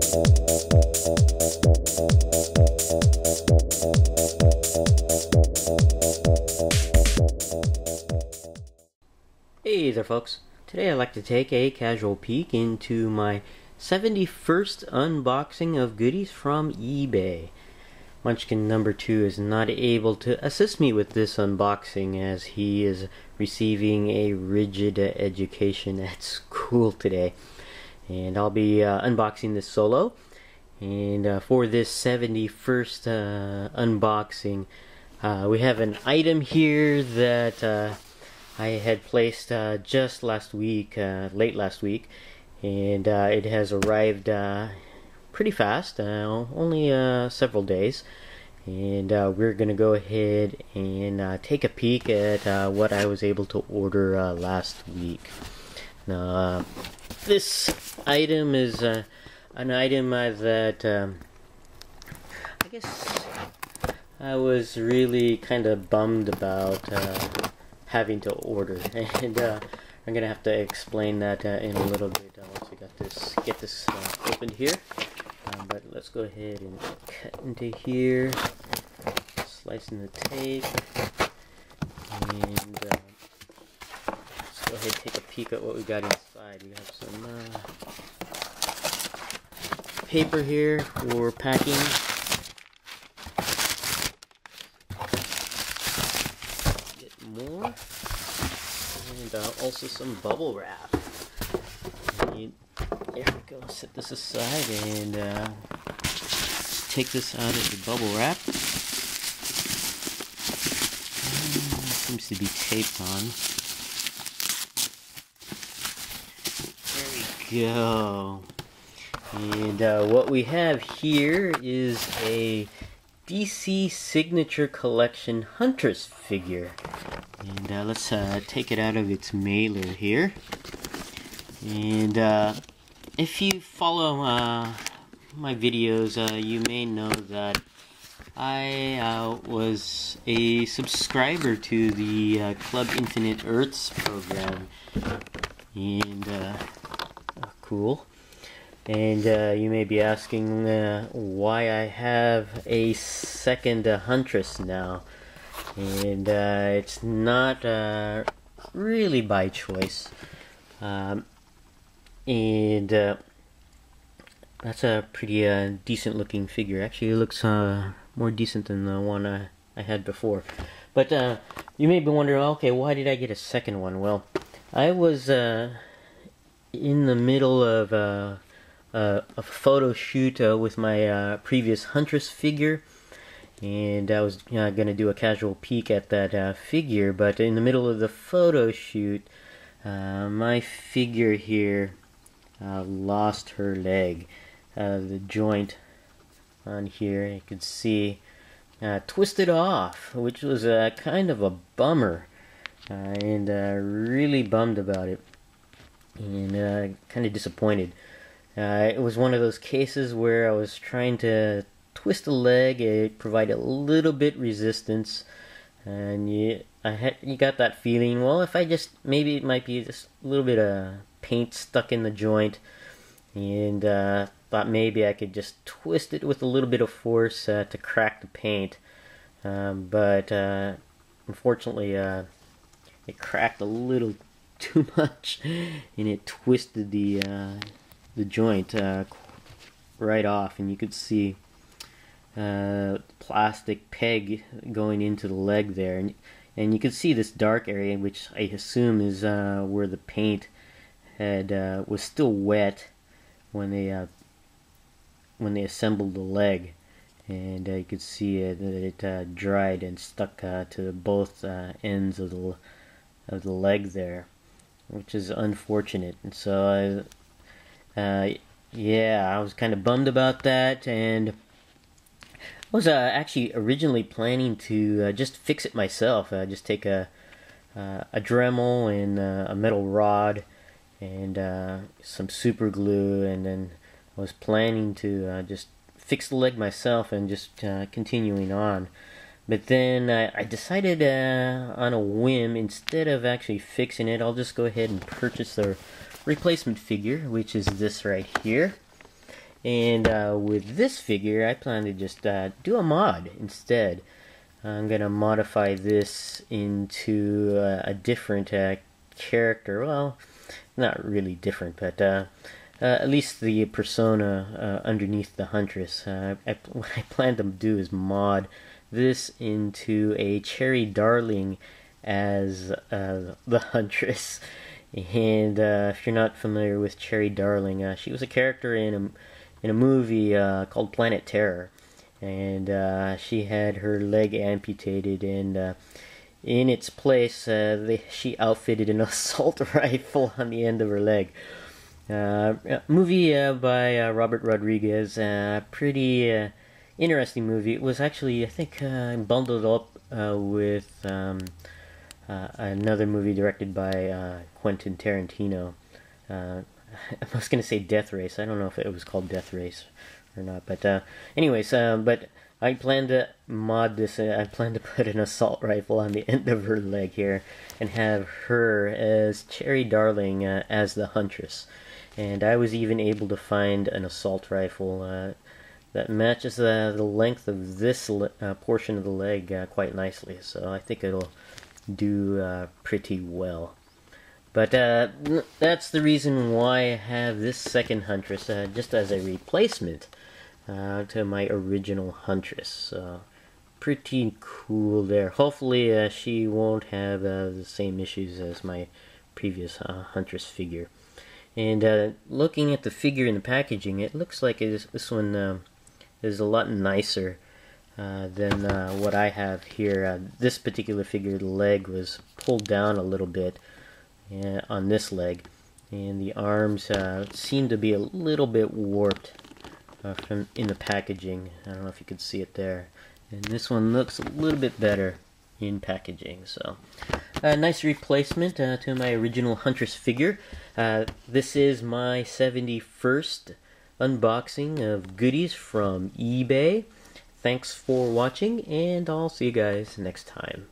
Hey there folks, today I'd like to take a casual peek into my 71st unboxing of goodies from eBay. Munchkin number 2 is not able to assist me with this unboxing as he is receiving a rigid education at school today. And I'll be unboxing this solo. And for this 71st unboxing, we have an item here that I had placed just last week, late last week, and it has arrived pretty fast, only several days, and we're gonna go ahead and take a peek at what I was able to order last week. Now, this item is an item that I guess I was really kind of bummed about having to order, and I'm gonna have to explain that in a little bit once we get this opened here. But let's go ahead and cut into here, slicing the tape, and let's go ahead and take a peek at what we got inside. We have some paper here for packing. More, and also some bubble wrap. And there we go. Set this aside and take this out of the bubble wrap. Seems to be taped on. There we go. And what we have here is a DC Signature Collection Huntress figure. And let's take it out of its mailer here. And if you follow my videos, you may know that I was a subscriber to the Club Infinite Earths program. And cool. And you may be asking why I have a second Huntress now. And it's not really by choice. And that's a pretty decent looking figure. Actually, it looks more decent than the one I had before. But you may be wondering, okay, why did I get a second one? Well, I was in the middle of a photo shoot with my previous Huntress figure. And I was going to do a casual peek at that figure, but in the middle of the photo shoot, my figure here lost her leg. The joint on here, you could see, twisted off, which was kind of a bummer, and really bummed about it, and kind of disappointed. It was one of those cases where I was trying to twist a leg, it provided a little bit resistance, and you got that feeling, well, if I just, maybe it might be just a little bit of paint stuck in the joint, and thought maybe I could just twist it with a little bit of force to crack the paint, but unfortunately it cracked a little too much, and it twisted the joint right off, and you could see plastic peg going into the leg there, and you can see this dark area, which I assume is where the paint had was still wet when they assembled the leg, and you could see that it dried and stuck to both ends of the leg there, which is unfortunate. And so yeah, I was kind of bummed about that, and I was actually originally planning to just fix it myself. Just take a Dremel and a metal rod and some super glue, and then I was planning to just fix the leg myself and just continuing on. But then I decided on a whim, instead of actually fixing it, I'll just go ahead and purchase the replacement figure, which is this right here. And with this figure, I plan to just do a mod instead. I'm gonna modify this into a different character. Well, not really different, but at least the persona underneath the Huntress. What I plan to do is mod this into a Cherry Darling as the Huntress. And if you're not familiar with Cherry Darling, she was a character in a movie called Planet Terror, and she had her leg amputated, and in its place she outfitted an assault rifle on the end of her leg. Movie by Robert Rodriguez, pretty interesting movie. It was actually, I think, bundled up with another movie directed by Quentin Tarantino. I was going to say Death Race. I don't know if it was called Death Race or not. But anyways, but I plan to mod this. I plan to put an assault rifle on the end of her leg here and have her as Cherry Darling as the Huntress. And I was even able to find an assault rifle that matches the length of this portion of the leg quite nicely. So I think it'll do pretty well. But that's the reason why I have this second Huntress, just as a replacement to my original Huntress. So pretty cool there. Hopefully she won't have the same issues as my previous Huntress figure. And looking at the figure in the packaging, it looks like this one is a lot nicer than what I have here. This particular figure, the leg was pulled down a little bit on this leg, and the arms seem to be a little bit warped from in the packaging. I don't know if you can see it there. And this one looks a little bit better in packaging. So a nice replacement to my original Huntress figure. This is my 71st unboxing of goodies from eBay. Thanks for watching, and I'll see you guys next time.